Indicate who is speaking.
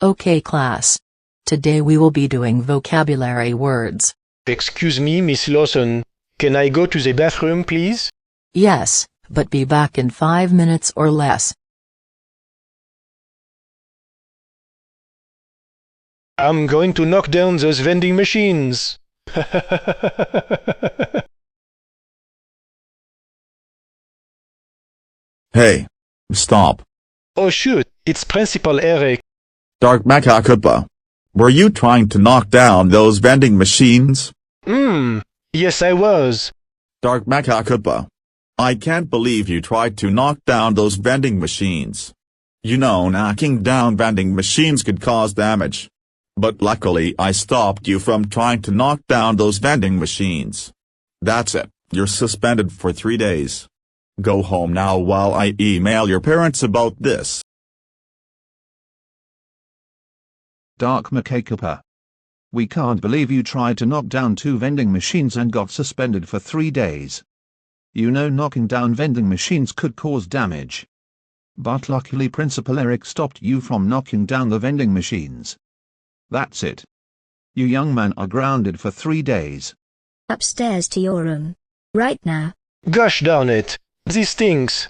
Speaker 1: Okay class. Today we will be doing vocabulary words.
Speaker 2: Excuse me, Miss Lawson. Can I go to the bathroom, please?
Speaker 1: Yes, but be back in 5 minutes or less.
Speaker 2: I'm going to knock down those vending machines.
Speaker 3: Hey, stop.
Speaker 2: Oh shoot, it's Principal Eric.
Speaker 3: Dark Mechakoopa. Were you trying to knock down those vending machines?
Speaker 2: Yes I was.
Speaker 3: Dark Mechakoopa. I can't believe you tried to knock down those vending machines. You know knocking down vending machines could cause damage. But luckily I stopped you from trying to knock down those vending machines. That's it, you're suspended for 3 days. Go home now while I email your parents about this.
Speaker 4: Dark Mechakoopa. We can't believe you tried to knock down 2 vending machines and got suspended for 3 days. You know knocking down vending machines could cause damage. But luckily Principal Eric stopped you from knocking down the vending machines. That's it. You young man are grounded for 3 days.
Speaker 5: Upstairs to your room. Right now.
Speaker 2: Gosh darn it, this stinks.